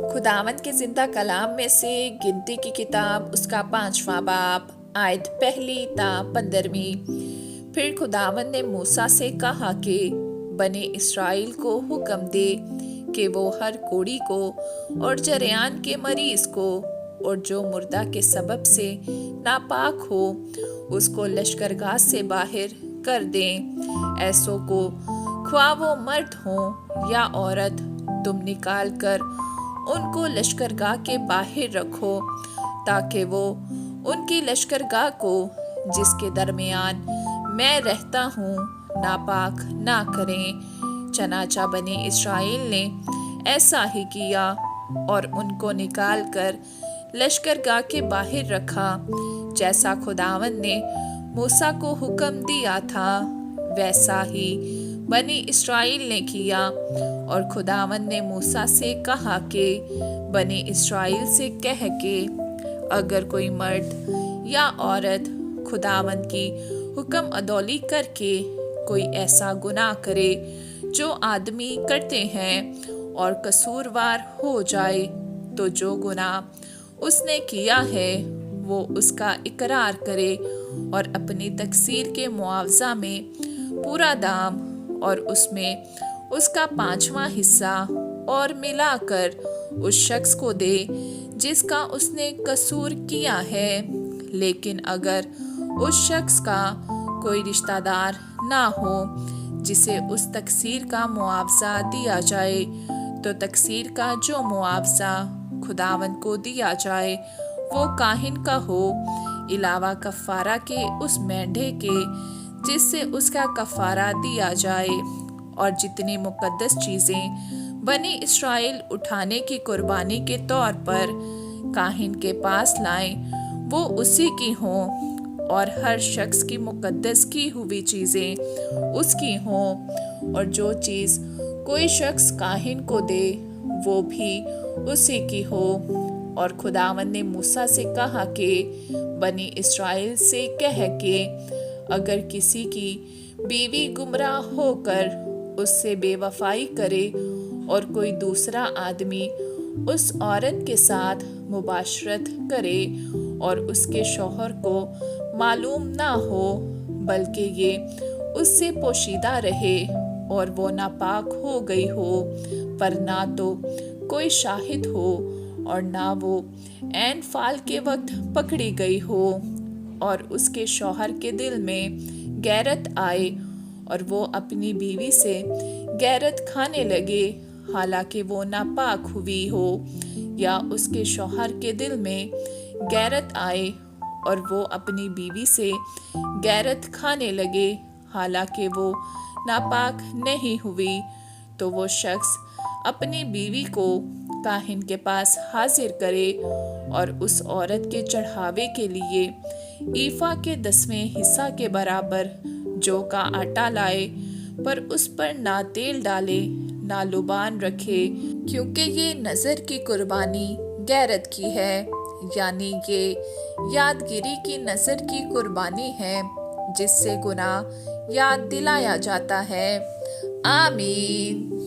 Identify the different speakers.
Speaker 1: खुदावंद के जिंदा कलाम में से गिनती की किताब उसका 5वां बाब आयत 1 ता 15। फिर खुदावंद ने मूसा से कहा कि बने इस्राएल को हुक्म दे कि वो हर कोढ़ी को और जरेयान के मरीज को और जो मुर्दा के सबब से नापाक हो उसको लश्करगाह से बाहर कर दें। ऐसों को ख्वाह वो मर्द हो या औरत तुम निकाल कर उनको लश्करगाह के बाहर रखो ताकि वो उनकी लश्करगाह को जिसके दरमियान मैं रहता हूँ नापाक ना करें। चनाचा बने इस्राएल ने ऐसा ही किया और उनको निकाल कर लश्करगाह के बाहर रखा, जैसा खुदावंद ने मूसा को हुक्म दिया था वैसा ही बनी इस्राएल ने किया। और खुदावंद ने मूसा से कहा कि बनी इस्राएल से कह के अगर कोई मर्द या औरत खुदावंद की हुक्म अदौली करके कोई ऐसा गुनाह करे जो आदमी करते हैं और कसूरवार हो जाए, तो जो गुनाह उसने किया है वो उसका इकरार करे और अपनी तकसीर के मुआवजा में पूरा दाम और उसमें उसका 5वां हिस्सा और मिलाकर उस शख्स को दे जिसका उसने कसूर किया है। लेकिन अगर उस शख्स का कोई रिश्तेदार ना हो जिसे उस तकसीर का मुआवजा दिया जाए, तो तकसीर का जो मुआवजा खुदावंद को दिया जाए वो काहिन का हो, इलावा कफ़ारा के उस मेंढे के जिससे उसका कफ़ारा दिया जाए। और जितनी मुकद्दस चीज़ें बनी इस्राएल उठाने की कुर्बानी के तौर पर काहिन के पास लाएं वो उसी की हों, और हर शख्स की मुकद्दस की हुई चीज़ें उसकी हों, और जो चीज़ कोई शख्स काहिन को दे वो भी उसी की हो। और खुदावंद ने मूसा से कहा कि बनी इस्राएल से कह के अगर किसी की बीवी गुमराह होकर उससे बेवफाई करे और कोई दूसरा आदमी उस औरत के साथ मुबाशरत करे और उसके शौहर को मालूम ना हो, बल्कि ये उससे पोशीदा रहे और वो नापाक हो गई हो, पर ना तो कोई शाहिद हो और ना वो ऐन फाल के वक्त पकड़ी गई हो, और उसके शौहर के दिल में गैरत आए और वो अपनी बीवी से गैरत खाने लगे हालांकि वो नापाक हुई हो, या उसके शौहर के दिल में गैरत आए और वो अपनी बीवी से गैरत खाने लगे हालांकि वो नापाक नहीं हुई, तो वो शख्स अपनी बीवी को काहिन के पास हाजिर करे और उस औरत के चढ़ावे के लिए ईफा के 10वें हिस्सा के बराबर जौ का आटा लाए, पर उस पर ना तेल डाले ना लुबान रखे, क्योंकि ये नज़र की कुर्बानी गैरत की है, यानी ये यादगिरी की नज़र की कुर्बानी है जिससे गुनाह याद दिलाया जाता है। आमीन।